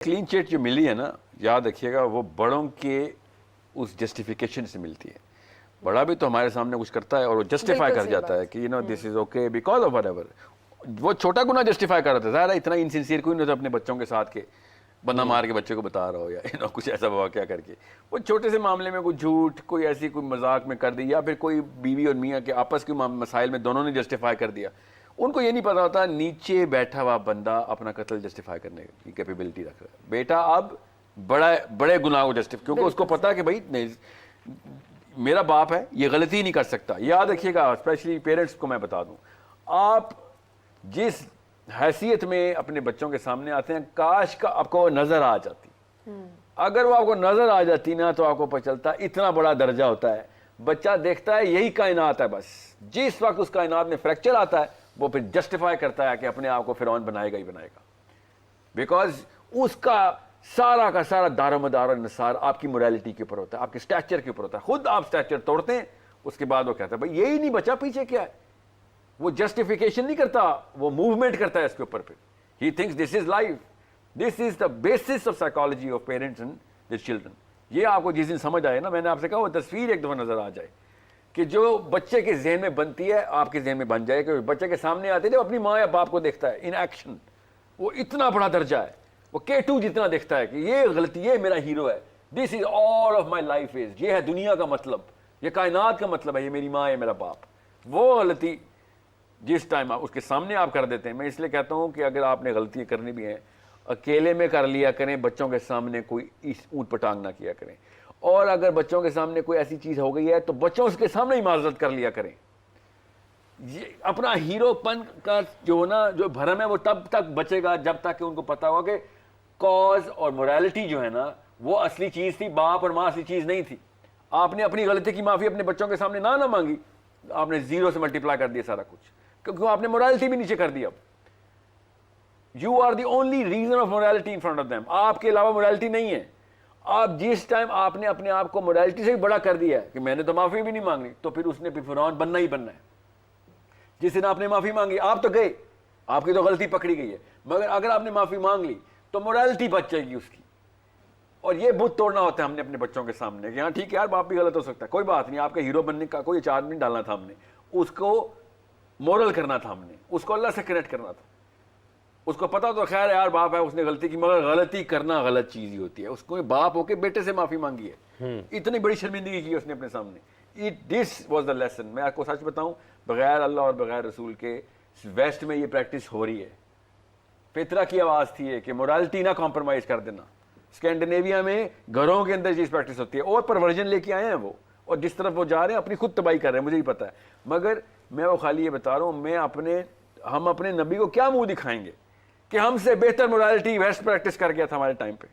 Clean chit जो मिली है ना, याद रखिएगा वो बड़ों के उस जस्टिफिकेशन से मिलती है। बड़ा भी तो हमारे सामने कुछ करता है और वो जस्टिफाई कर जाता है कि this is okay because of whatever. वो छोटा गुना जस्टिफाई कर रहा था, ज़ाहिर है इतना इनसिंसियर कोई नहीं होता अपने बच्चों के साथ के बंदा मार के बच्चे को बता रहा हो या कुछ ऐसा वाक़या करके। वो छोटे से मामले में कोई झूठ, कोई ऐसी कोई मजाक में कर दी, या फिर कोई बीवी और मियाँ के आपस के मसाइल में दोनों ने जस्टिफाई कर दिया। उनको ये नहीं पता होता नीचे बैठा हुआ बंदा अपना कत्ल जस्टिफाई करने की कैपेबिलिटी रख रहा है। बेटा अब बड़े गुनाह को जस्टिफाई, क्योंकि उसको पता है कि भाई नहीं, मेरा बाप है, ये गलती नहीं कर सकता। याद रखिएगा, स्पेशली पेरेंट्स को मैं बता दूं, आप जिस हैसियत में अपने बच्चों के सामने आते हैं, काश का आपको नजर आ जाती। अगर वो आपको नजर आ जाती ना, तो आपको पता चलता इतना बड़ा दर्जा होता है। बच्चा देखता है यही कायनात है, बस जिस वक्त उस कायनात में फ्रैक्चर आता है वो फिर जस्टिफाई करता है कि अपने आप को फिरौन बनाएगा ही बनाएगा, बिकॉज उसका सारा का सारा दारोमदार निसार आपकी मोरालिटी के ऊपर होता है, आपके स्टैचर के ऊपर होता है। खुद आप स्टैचर तोड़ते हैं, उसके बाद वो कहता है भाई यही नहीं बचा, पीछे क्या है। वो जस्टिफिकेशन नहीं करता, वो मूवमेंट करता है इसके ऊपर। फिर he thinks this is life, this is the basis of psychology of parents and the children. ये आपको जिस दिन समझ आए ना, मैंने आपसे कहा वो तस्वीर एक दफा नजर आ जाए कि जो बच्चे के जहन में बनती है आपके जहन में बन जाए, कि बच्चे के सामने आते थे अपनी माँ या बाप को देखता है इन एक्शन, वो इतना बड़ा दर्जा है, वो K2 जितना देखता है कि ये गलती, ये मेरा हीरो है, this is all of my life is, ये है दुनिया का मतलब, ये कायनात का मतलब है, ये मेरी माँ है, मेरा बाप। वो गलती जिस टाइम आप उसके सामने आप कर देते हैं, मैं इसलिए कहता हूँ कि अगर आपने गलती करनी भी है अकेले में कर लिया करें, बच्चों के सामने कोई इस ऊँट पटांग ना किया करें। और अगर बच्चों के सामने कोई ऐसी चीज हो गई है तो बच्चों के सामने ही माजरत कर लिया करें। ये अपना हीरोपन का जो ना जो भरम है वो तब तक बचेगा जब तक कि उनको पता होगा कि कॉज और मोरालिटी जो है ना वो असली चीज थी, बाप और माँ असली चीज नहीं थी। आपने अपनी गलती की माफी अपने बच्चों के सामने ना मांगी, आपने जीरो से मल्टीप्लाई कर दिया सारा कुछ, क्योंकि आपने मोरालिटी भी नीचे कर दी। अब you are the only reason of morality in front of them, आपके अलावा मोरालिटी नहीं है। आप जिस टाइम आपने अपने आप को मोरालिटी से भी बड़ा कर दिया है कि मैंने तो माफी भी नहीं मांगनी, तो फिर उसने फिरौन बनना ही बनना है। जिस दिन आपने माफी मांगी आप तो गए, आपकी तो गलती पकड़ी गई है, मगर अगर आपने माफी मांग ली तो मोरालिटी बच जाएगी उसकी। और ये बुत तोड़ना होता है हमने अपने बच्चों के सामने कि हाँ ठीक है यार, बाप भी गलत हो सकता है, कोई बात नहीं, आपके हीरो बनने का कोई चार्ज नहीं डालना था हमने, उसको मोरल करना था, हमने उसको अल्लाह से कनेक्ट करना था। उसको पता तो खैर यार बाप है, उसने गलती की, मगर गलती करना गलत चीज ही होती है। उसको बाप होके बेटे से माफी मांगी है, इतनी बड़ी शर्मिंदगी की उसने अपने सामने। This was the lesson. मैं आपको सच बताऊं, बगैर अल्लाह और बगैर रसूल के वेस्ट में ये प्रैक्टिस हो रही है। फितरा की आवाज थी कि मोरालिटी ना कॉम्प्रोमाइज कर देना। स्कैंडिनेविया में घरों के अंदर चीज प्रैक्टिस होती है, और परवर्जन लेके आए हैं वो, और जिस तरफ वो जा रहे हैं अपनी खुद तबाही कर रहे हैं, मुझे भी पता है। मगर मैं वो खाली ये बता रहा हूँ, हम अपने नबी को क्या मुंह दिखाएंगे कि हमसे बेहतर मोरालिटी वेस्ट प्रैक्टिस कर गया था हमारे टाइम पे।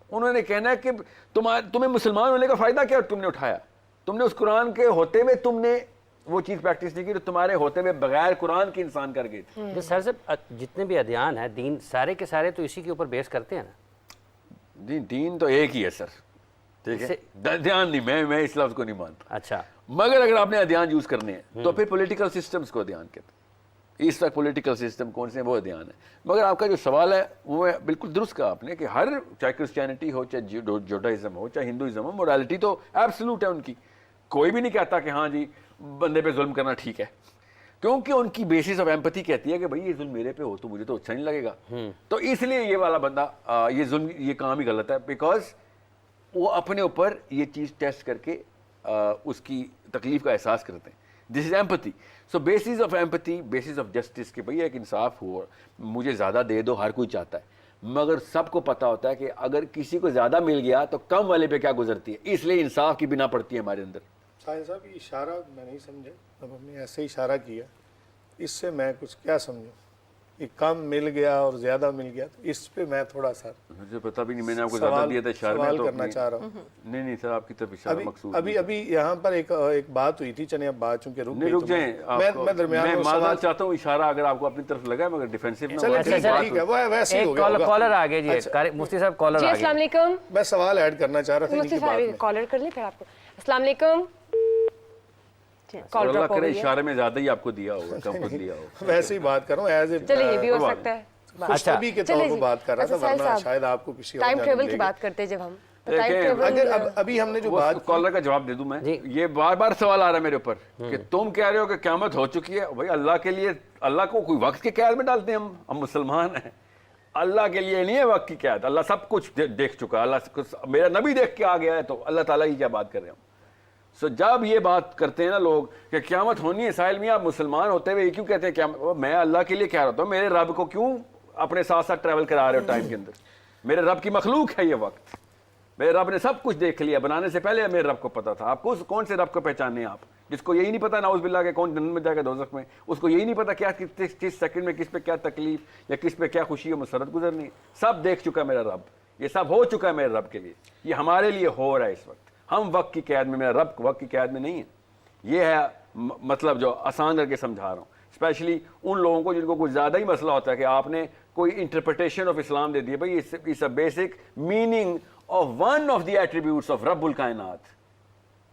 उन्होंने कहना है कि तुम्हें मुसलमान होने का फायदा क्या तुमने उठाया, तुमने उस कुरान के होते हुए तुमने वो चीज प्रैक्टिस नहीं की, तो तुम्हारे होते हुए बगैर कुरान के इंसान कर गए थे। सर साहब, जितने भी अध्ययन है दीन, सारे के सारे तो इसी के ऊपर बेस करते हैं ना। दीन तो एक ही है सर, ठीक है, अध्ययन नहीं, मैं इस लफ्ज को नहीं मानता। अच्छा, मगर अगर आपने अध्ययन यूज करने हैं तो फिर पॉलिटिकल सिस्टम्स को अध्ययन कहते हैं। इस वक्त पॉलिटिकल सिस्टम कौन से, वो अध्ययन है। मगर आपका जो सवाल है वो है बिल्कुल दुरुस्त कहा आपने कि हर, चाहे क्रिश्चियनिटी हो, चाहे जुडाइज्म हो, चाहे हिंदुइज्म हो, मोरालिटी तो एब्सोल्यूट है उनकी। कोई भी नहीं कहता कि हाँ जी बंदे पे जुल्म करना ठीक है, क्योंकि उनकी बेसिस ऑफ एम्पैथी कहती है कि भाई ये जुल्म मेरे पे हो तो मुझे तो अच्छा नहीं लगेगा। तो इसलिए ये वाला बंदा ये जुल्म, ये काम ही गलत है, बिकॉज वो अपने ऊपर ये चीज टेस्ट करके उसकी तकलीफ का एहसास करते हैं। This is empathy. So basis of empathy, basis of justice कि भैया एक इंसाफ हो, मुझे ज़्यादा दे दो, हर कोई चाहता है, मगर सबको पता होता है कि अगर किसी को ज़्यादा मिल गया तो कम वाले पे क्या गुजरती है, इसलिए इंसाफ की बिना पड़ती है हमारे अंदर। साहिल साहब, इशारा मैं नहीं समझा, अब हमने ऐसे इशारा किया, इससे मैं कुछ क्या समझूं कि कम मिल गया और ज़्यादा मिल गया, तो इस पे मैं थोड़ा सा मुझे पता भी नहीं, मैंने आपको ज़्यादा दिया था इशारा में, तो करना चाह रहा हूँ। नहीं सर, आपकी तरफ इशारा मकसूद अभी यहाँ पर एक बात हुई थी, चलिए अब बात चूंकि रुक जाए, मैं दरमियान में मानना चाहता हूँ इशारा अगर आपको अपनी तरफ लगा, मगर डिफेंसिव ना हो। ठीक है, वो वैसे ही हो गया। कॉलर आ गए जी, मुफ्ती साहब कॉलर आ गए। अस्सलाम वालेकुम। मैं सवाल ऐड करना चाह रहा था मुफ्ती साहब कॉलर कर ले फिर आपको। अस्सलाम वालेकुम। अल्लाह करे इशारे में ज्यादा ही आपको दिया होगा, कम कुछ दिया होगा। वैसे ही बात करूं, एज ए चलिए ये भी हो सकता है। खुशखबरी के तौर पर बात कर रहा था, साहिल वरना साहब, शायद आपको किसी और टाइम जानब ट्रेवल की लेगी। बात करते हैं जब हम तो देखें, टाइम ट्रेवल अगर अभी हमने जो बात की, कॉलर का जवाब दे दूं मैं, ये बार बार सवाल आ रहा है मेरे ऊपर कि तुम कह रहे हो कि क़यामत हो चुकी है। भाई अल्लाह के लिए, अल्लाह को कोई वक्त की कैद में डालते हैं हम मुसलमान हैं। अल्लाह के लिए नहीं है वक्त की कैद, अल्लाह सब कुछ देख चुका है। अल्लाह मेरा नबी देख के आ गया है, तो अल्लाह ताला की क्या बात कर रहे हैं हम। सो जब ये बात करते हैं ना लोग कि क़यामत होनी है, साहिल मियां आप मुसलमान होते हुए ये क्यों कहते हैं क़यामत? मैं अल्लाह के लिए कह रहा हूँ, मेरे रब को क्यों अपने साथ साथ ट्रैवल करा रहे हो टाइम के अंदर? मेरे रब की मखलूक है ये वक्त, मेरे रब ने सब कुछ देख लिया, बनाने से पहले मेरे रब को पता था। आपको कौन से रब को पहचानने आप, जिसको यही नहीं पता नाउज़ बिल्लाह के कौन जन्नत में जाएगा दोज़ख में, उसको यही नहीं पता क्या किस सेकंड में किस पे क्या तकलीफ या किस पे क्या खुशी और मसरत गुजरनी है। सब देख चुका है मेरा रब, ये सब हो चुका है मेरे रब के लिए, ये हमारे लिए हो रहा है इस वक्त। हम वक्त की कैद में, मेरा रब वक्त की कैद में नहीं है। ये है मतलब जो आसान करके समझा रहा हूँ, स्पेशली उन लोगों को जिनको कुछ ज़्यादा ही मसला होता है कि आपने कोई इंटरप्रिटेशन ऑफ इस्लाम दे दी। भाई it's a basic meaning of one of the attributes of रब्बुल कायनात,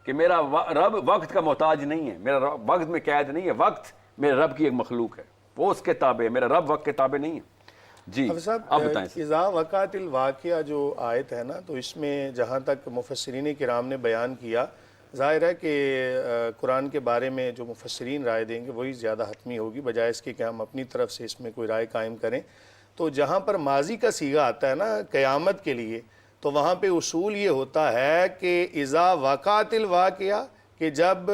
कि मेरा रब वक्त का मोहताज नहीं है, मेरा रब वक्त में कैद नहीं है, वक्त मेरे रब की एक मखलूक है, वो उसके ताबे है, मेरा रब वक्त के ताबे नहीं है। जी आप बताएं। इज़ा वक़ातिल वाक़िया जो आयत है ना, तो इसमें जहाँ तक मुफस्सिरीन किराम ने बयान किया, ज़ाहिर है कि कुरान के बारे में जो मुफस्सिरीन राय देंगे वही ज़्यादा हतमी होगी, बजाय इसके कि हम अपनी तरफ से इसमें कोई राय कायम करें। तो जहाँ पर माजी का सीगा आता है ना क़यामत के लिए, तो वहाँ पे उसूल ये होता है कि इज़ा वक़ातिल वाक़िया, कि जब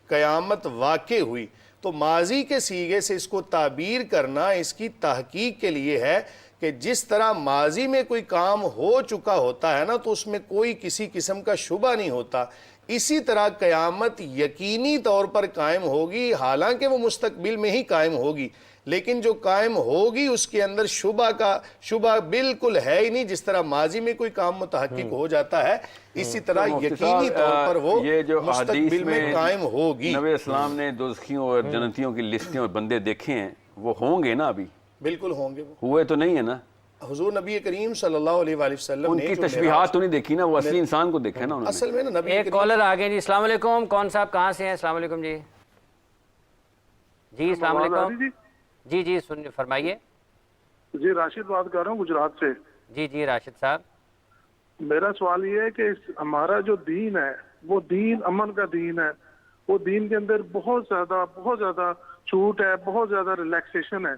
क़यामत वाक़े हुई, तो माजी के सीगे से इसको ताबीर करना इसकी तहकीक के लिए है कि जिस तरह माजी में कोई काम हो चुका होता है ना, तो उसमें कोई किसी किस्म का शुबा नहीं होता, इसी तरह क़यामत यकीनी तौर पर कायम होगी, हालांकि वो मुस्तकबिल में ही कायम होगी, लेकिन जो कायम होगी उसके अंदर शुबा बिल्कुल है ही नहीं। जिस तरह माजी में कोई काम मुतहक्किक हो जाता है, इसी तरह यकीनी तौर पर वो ये जो मुस्तकबिल में कायम होगी। नबी इस्लाम ने दोज़खियों और जन्नतियों की लिस्टें और बंदे देखे हैं, वो होंगे ना, अभी बिल्कुल होंगे, वो हुए तो नहीं है ना। हुजूर नबी करीम सल्लल्लाहु अलैहि वसल्लम ने उनकी जो तशबीहात तो नहीं देखी ना, वो असली इंसान को देखा ना उन्होंने। असल में ना नबी एक कॉलर आ गए जी। अस्सलाम वालेकुम, कौन साहब कहाँ से हैं? अस्सलाम वालेकुम जी। जी अस्सलाम वालेकुम। जी जी सुनिए, फरमाइए। जी राशिद बात कर रहा हूँ गुजरात से। जी जी राशिद साहब, मेरा सवाल ये है कि हमारा जो दीन है वो दीन अमन का दीन है, वो दीन के अंदर बहुत ज्यादा छूट है, बहुत ज्यादा रिलैक्सेशन है,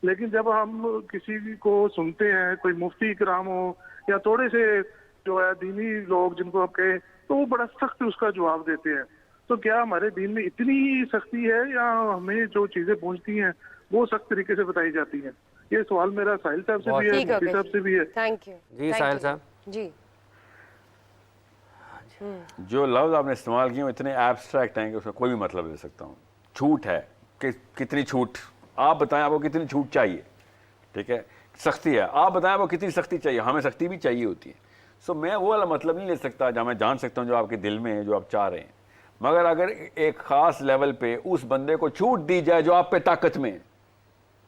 लेकिन जब हम किसी को सुनते हैं, कोई मुफ्ती इकराम हो या थोड़े से जो है दीनी लोग जिनको आप कहें, तो वो बड़ा सख्त उसका जवाब देते हैं। तो क्या हमारे दीन में इतनी ही सख्ती है या हमें जो चीजें पहुंचती हैं वो सख्त तरीके से बताई जाती हैं? ये सवाल मेरा साहिल साहब से भी है, ठीक है, मुफ्ती साहब से भी है। थैंक यू जी साहिल साहब। जी जो लफ्ज़ आपने इस्तेमाल किए वो इतने एब्स्ट्रैक्ट हैं कि उसका कोई भी मतलब ले सकता हूँ। छूट है कि कितनी छूट, आप बताएं आपको कितनी छूट चाहिए, ठीक है। सख्ती है, आप बताएं आपको कितनी सख्ती चाहिए, हमें सख्ती भी चाहिए होती है। सो मैं वो वाला मतलब नहीं ले सकता जहाँ मैं जान सकता हूँ जो आपके दिल में है, जो आप चाह रहे हैं। मगर अगर एक ख़ास लेवल पे उस बंदे को छूट दी जाए जो आप पे ताकत में है,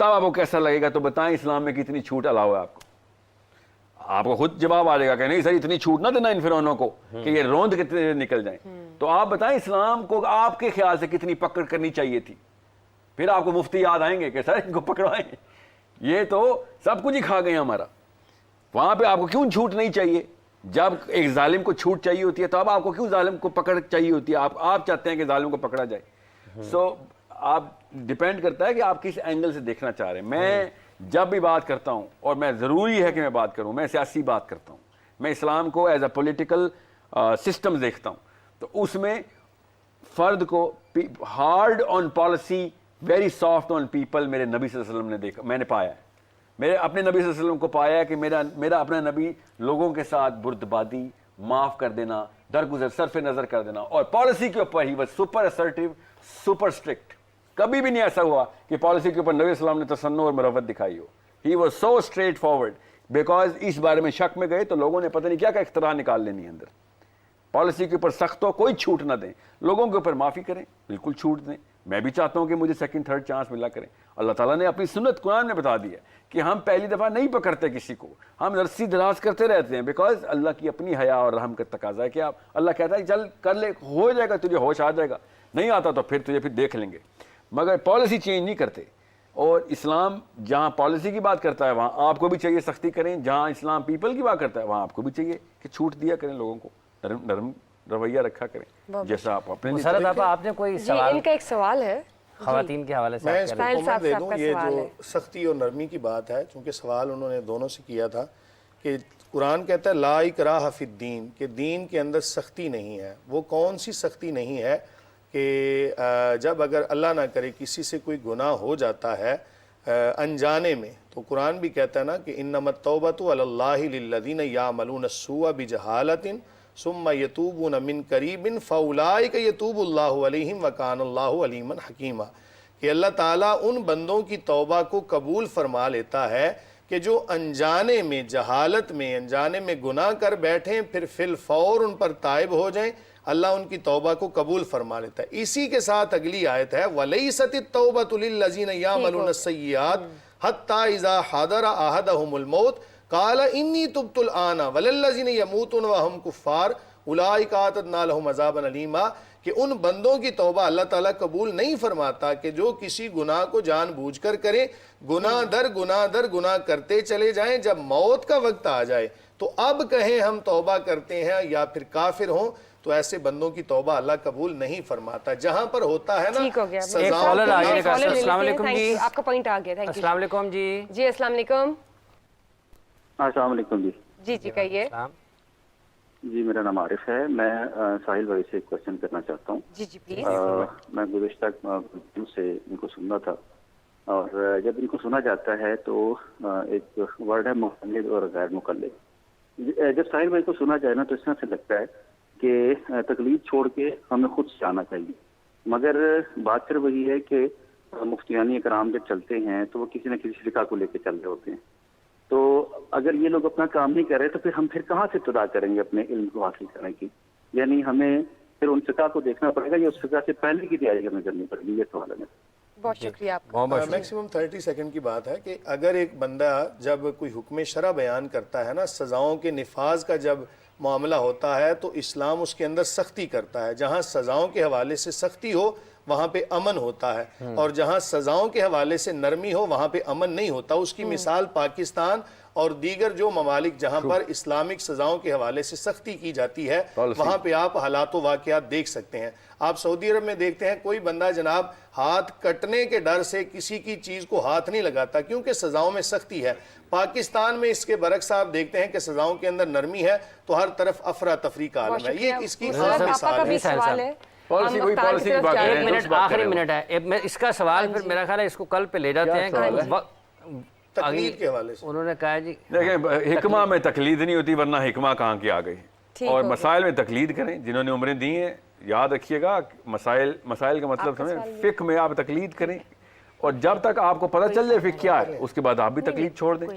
तब आपको कैसा लगेगा? तो बताएं इस्लाम में कितनी छूट अलाउ है आपको? आपको खुद जवाब आ जाएगा कि नहीं सर इतनी छूट ना देना इन फिरौनों को कि ये रोंद कितने निकल जाएं। तो आप बताएं इस्लाम को आपके ख्याल से कितनी पकड़ करनी चाहिए थी? फिर आपको मुफ्ती याद आएंगे कि सर इनको पकड़वाएं, ये तो सब कुछ ही खा गए हमारा। वहां पे आपको क्यों छूट नहीं चाहिए? जब एक जालिम को छूट चाहिए होती है तो अब आपको क्यों जालिम को पकड़ चाहिए होती है? आप चाहते हैं कि जालिम को पकड़ा जाए। सो आप डिपेंड करता है कि आप किस एंगल से देखना चाह रहे हैं। मैं जब भी बात करता हूं, और मैं ज़रूरी है कि मैं बात करूं, मैं सियासी बात करता हूं, मैं इस्लाम को एज अ पॉलिटिकल सिस्टम देखता हूं, तो उसमें फ़र्द को hard on policy, very soft on people मेरे नबी सल्लल्लाहु अलैहि वसल्लम ने देखा, मैंने पाया है। मेरे अपने नबी सल्लल्लाहु अलैहि वसल्लम को पाया है कि मेरा अपना नबी लोगों के साथ बुर्दबादी, माफ़ कर देना, दरगुजर, सरफ नज़र कर देना, और पॉलिसी के ऊपर ही वह सुपर असर्टिव, सुपर स्ट्रिक्ट। कभी भी नहीं ऐसा हुआ कि पॉलिसी के ऊपर नबी सल्लल्लाहु अलैहि वसल्लम ने तसन्नुह और मरवत दिखाई हो। He was so straight forward, because इस बारे में शक में गए तो लोगों ने पता नहीं क्या क्या इख्तरा निकाल लेनी है अंदर। पॉलिसी के ऊपर सख्त हो, कोई छूट ना दें, लोगों के ऊपर माफ़ी करें, बिल्कुल छूट दें। मैं भी चाहता हूं कि मुझे सेकंड थर्ड चांस मिला करें। अल्लाह ताला ने अपनी सुन्नत कुरान में बता दी है कि हम पहली दफ़ा नहीं पकड़ते किसी को, हम रस्सी दराज करते रहते हैं, बिकॉज अल्लाह की अपनी हया और रहम का तकाजा है कि आप, अल्लाह कहता है चल कर ले, हो जाएगा, तुझे होश आ जाएगा, नहीं आता तो फिर तुझे फिर देख लेंगे, मगर पॉलिसी चेंज नहीं करते। اور اسلام جہاں پالیسی کی بات کرتا ہے وہاں آپ کو بھی چاہیے سختی کریں, جہاں اسلام پیپل کی بات کرتا ہے وہاں آپ کو بھی چاہیے کہ چھوٹ دیا کریں لوگوں کو, نرم رویہ رکھا کریں جیسا آپ اپنے لیے. مسرت آپا آپ نے کوئی جی سوال ان کا ایک سوال ہے. خواتین کے حوالے سے میں آپ اس کر کو رہے ہیں؟ کمنٹ دے صاحب دوں. کا یہ سوال جو ہے. سختی اور نرمی کی بات ہے, چونکہ سوال انہوں نے دونوں سے کیا تھا کہ قرآن کہتا ہے لا اکراہ فی الدین, کہ دین کے اندر سختی نہیں ہے. وہ کون سی سختی نہیں ہے کہ جب اگر اللہ نہ کرے کسی سے کوئی گناہ ہو جاتا ہے انجانے میں, تو قرآن بھی کہتا ہے نا کہ انما التوبۃ علی اللہ للذین یعملون السوء بجہالۃ ثم یتوبون من قریب فاولئک یتوب اللہ علیہم وکان اللہ علیما حکیما, کہ اللہ تعالیٰ ان بندوں کی توبہ کو قبول فرما لیتا ہے کہ جو انجانے میں, جہالت میں, انجانے میں گناہ کر بیٹھیں پھر فی الفور ان پر تائب ہو جائیں, اللہ ان کی توبہ کو قبول فرما لیتا ہے. اسی کے ساتھ اگلی آیت ہے وَلَيْسَتِ التَّوْبَةُ لِلَّذِينَ يَعْمَلُونَ السَّيِّئَاتِ حَتَّى إِذَا حَضَرَ أَحَدَهُمُ الْمَوْتُ قَالَ إِنِّي تُبْتُ الْآنَ وَلَلَّذِينَ يَمُوتُونَ وَهُمْ كُفَّارٌ أُولَٰئِكَ أَعْتَدْنَا لَهُمْ عَذَابًا أَلِيمًا, کہ ان بندوں کی توبہ اللہ تعالیٰ قبول نہیں فرماتا کہ جو کسی گناہ کو جان بوجھ کر کریں, گناہ در گناہ کرتے چلے جائیں, جب موت کا وقت آ جائے تو اب کہیں ہم توبہ کرتے ہیں یا پھر کافر ہوں, تو ایسے بندوں کی توبہ اللہ قبول نہیں فرماتا. جہاں پر ہوتا ہے نا ٹھیک ہو گیا. ایک کالر آگے کا. کالر لے السلام لیتے ہیں. علیکم Thank جی. you. آپ کا پوائنٹ آ گیا. Thank you. السلام علیکم جی. جی السلام علیکم. السلام علیکم جی. جی جی کہیے. السلام. جی میرا نام عارف ہے. میں ساحل بھائی سے ایک کوشچن کرنا چاہتا ہوں. جی جی پلیز. میں گزشتہ دن سے ان کو سننا تھا, اور جب ان کو سنا جاتا ہے تو ایک ورڈ ہے مقلد اور غیر مقلد. جب ساحل بھائی کو سنا جائے نا تو اس طرح سے لگتا ہے کہ تقلید چھوڑ کے ہمیں خود سے آنا چاہیے, مگر بات پھر وہی ہے کہ مفتیان اکرام جب چلتے ہیں تو وہ کسی نہ کسی فقہ کو لے کے چل رہے ہوتے ہیں. تو اگر یہ لوگ اپنا کام نہیں کر رہے تو پھر ہم پھر کہاں سے ابتدا کریں گے اپنے علم کو حاصل کرنے کی؟ یعنی ہمیں پھر ان فقہ کو دیکھنا پڑے گا یا اس فقہ سے پہلے کی تیاری ہمیں کرنی پڑے گی؟ یہ سوال ہے. بہت شکریہ آپ کا. میکسیمم 30 سیکنڈ کی بات ہے کہ اگر ایک بندہ جب کوئی حکم شرع بیان کرتا ہے نا, سزاؤں کے نفاذ کا جب معاملہ ہوتا ہے تو اسلام اس کے اندر سختی کرتا ہے. جہاں سزاؤں کے حوالے سے سختی ہو وہاں پہ امن ہوتا ہے, اور جہاں سزاؤں کے حوالے سے نرمی ہو وہاں پہ امن نہیں ہوتا. اس کی مثال پاکستان اور دیگر جو ممالک جہاں پر اسلامک سزاؤں کے حوالے سے سختی کی جاتی ہے وہاں پہ آپ حالات و واقعات دیکھ سکتے ہیں. آپ سعودی عرب میں دیکھتے ہیں کوئی بندہ جناب ہاتھ کٹنے کے ڈر سے کسی کی چیز کو ہاتھ نہیں لگاتا کیونکہ سزاؤں میں سختی ہے. پاکستان میں اس کے برعکس آپ دیکھتے ہیں کہ سزاؤں کے اندر نرمی ہے تو ہر طرف افراتفری کا عالم ہے. یہ اس کی عام پاپا کا مثال بھی ہے. سوال ہے. پالیسی کوئی پالیسی کی بات ایک کریں, منٹ, آخری منٹ ہے. اس کا سوال پھر میرا خیال ہے اس کو کل پہ لے جاتے ہیں. تقلید کے حوالے سے انہوں نے کہا جی دیکھیں حکمہ میں تقلید نہیں ہوتی, ورنہ حکمہ کہاں کی آ گئی. اور مسائل میں تقلید کریں, جنہوں نے عمریں دی ہیں یاد رکھیے گا مسائل کا مطلب سمجھیں, فقہ میں آپ تقلید کریں, اور جب تک آپ کو پتہ چل جائے فقہ کیا ہے اس کے بعد آپ بھی تقلید چھوڑ دیں.